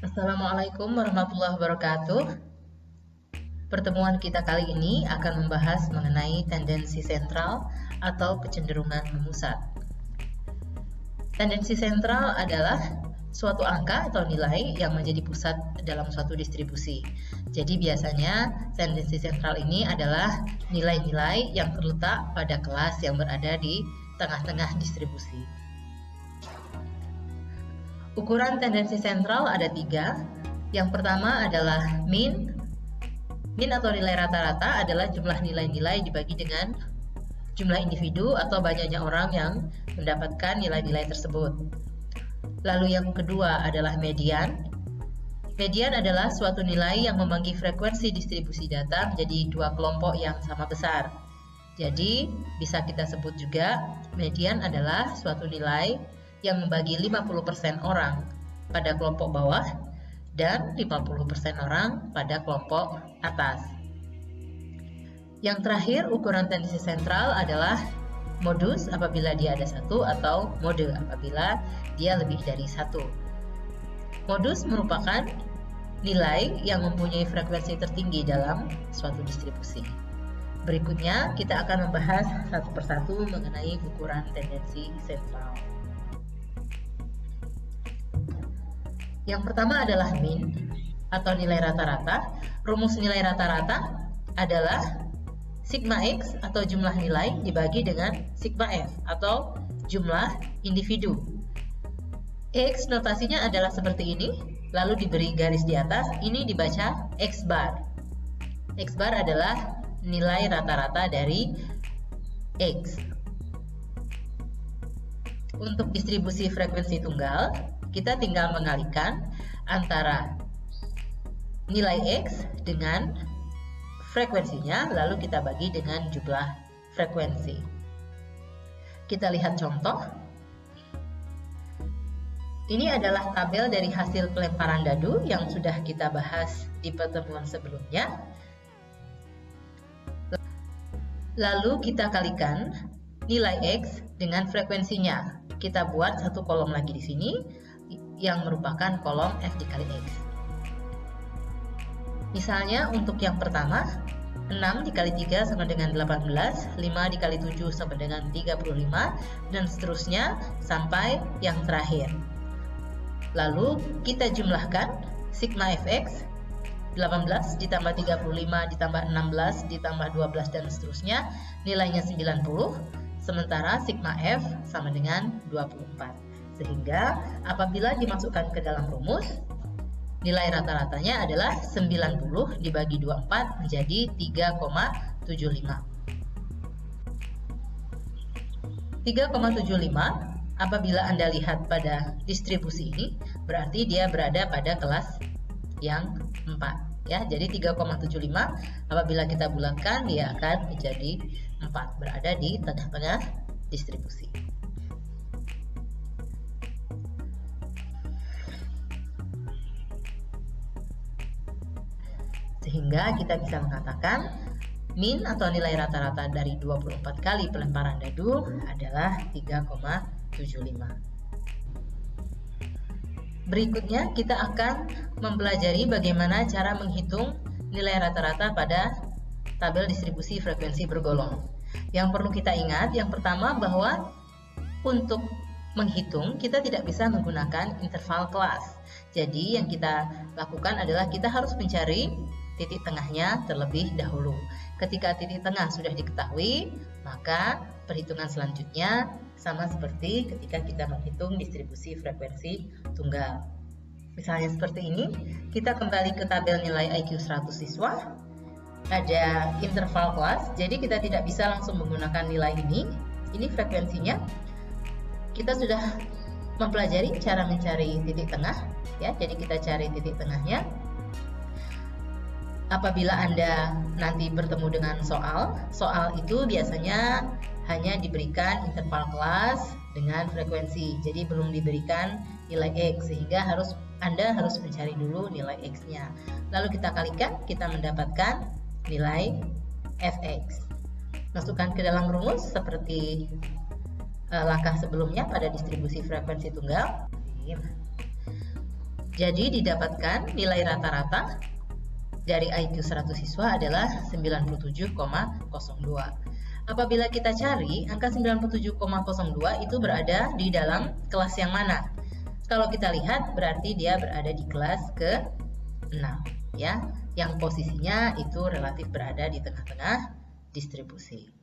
Assalamualaikum warahmatullahi wabarakatuh. Pertemuan kita kali ini akan membahas mengenai tendensi sentral atau kecenderungan memusat. Tendensi sentral adalah suatu angka atau nilai yang menjadi pusat dalam suatu distribusi. Jadi biasanya tendensi sentral ini adalah nilai-nilai yang terletak pada kelas yang berada di tengah-tengah distribusi. Ukuran tendensi sentral ada 3. Yang pertama adalah mean. Mean atau nilai rata-rata adalah jumlah nilai-nilai dibagi dengan jumlah individu atau banyaknya orang yang mendapatkan nilai-nilai tersebut. Lalu yang kedua adalah median. Median adalah suatu nilai yang membagi frekuensi distribusi data menjadi 2 kelompok yang sama besar. Jadi bisa kita sebut juga median adalah suatu nilai yang membagi 50% orang pada kelompok bawah dan 50% orang pada kelompok atas. Yang terakhir, ukuran tendensi sentral adalah modus apabila dia ada 1 atau mode apabila dia lebih dari 1. Modus merupakan nilai yang mempunyai frekuensi tertinggi dalam suatu distribusi. Berikutnya kita akan membahas satu persatu mengenai ukuran tendensi sentral. Yang pertama adalah mean atau nilai rata-rata. Rumus nilai rata-rata adalah sigma X atau jumlah nilai dibagi dengan sigma F atau jumlah individu. X notasinya adalah seperti ini, lalu diberi garis di atas, ini dibaca X bar. X bar adalah nilai rata-rata dari X. Untuk distribusi frekuensi tunggal, kita tinggal mengalikan antara nilai X dengan frekuensinya, lalu kita bagi dengan jumlah frekuensi. Kita lihat contoh. Ini adalah tabel dari hasil pelemparan dadu yang sudah kita bahas di pertemuan sebelumnya. Lalu kita kalikan nilai X dengan frekuensinya. Kita buat satu kolom lagi di sini yang merupakan kolom F dikali X. Misalnya untuk yang pertama, 6 dikali 3 sama dengan 18, 5 dikali 7 sama dengan 35, dan seterusnya sampai yang terakhir. Lalu kita jumlahkan sigma Fx, 18 ditambah 35 ditambah 16 ditambah 12 dan seterusnya, nilainya 90, sementara sigma F sama dengan 24. Sehingga apabila dimasukkan ke dalam rumus, nilai rata-ratanya adalah 90 dibagi 24 menjadi 3,75. 3,75 apabila Anda lihat pada distribusi ini, berarti dia berada pada kelas yang 4. Ya, jadi 3,75 apabila kita bulatkan dia akan menjadi 4, berada di tengah-tengah distribusi. Sehingga kita bisa mengatakan mean atau nilai rata-rata dari 24 kali pelemparan dadu adalah 3,75. Berikutnya kita akan mempelajari bagaimana cara menghitung nilai rata-rata pada tabel distribusi frekuensi bergolong. Yang perlu kita ingat, yang pertama bahwa untuk menghitung kita tidak bisa menggunakan interval kelas. Jadi yang kita lakukan adalah kita harus mencari titik tengahnya terlebih dahulu. Ketika titik tengah sudah diketahui, maka perhitungan selanjutnya sama seperti ketika kita menghitung distribusi frekuensi tunggal. Misalnya seperti ini, kita kembali ke tabel nilai IQ 100 siswa. Ada interval kelas, jadi kita tidak bisa langsung menggunakan nilai ini. Ini frekuensinya. Kita sudah mempelajari cara mencari titik tengah, ya. Jadi kita cari titik tengahnya. Apabila Anda nanti bertemu dengan soal itu biasanya hanya diberikan interval kelas dengan frekuensi, jadi belum diberikan nilai X, sehingga Anda harus mencari dulu nilai X-nya. Lalu kita kalikan, kita mendapatkan nilai Fx. Masukkan ke dalam rumus seperti langkah sebelumnya pada distribusi frekuensi tunggal. Jadi didapatkan nilai rata-rata dari IQ 100 siswa adalah 97,02. Apabila kita cari, angka 97,02 itu berada di dalam kelas yang mana? Kalau kita lihat berarti dia berada di kelas ke-6 ya, yang posisinya itu relatif berada di tengah-tengah distribusi.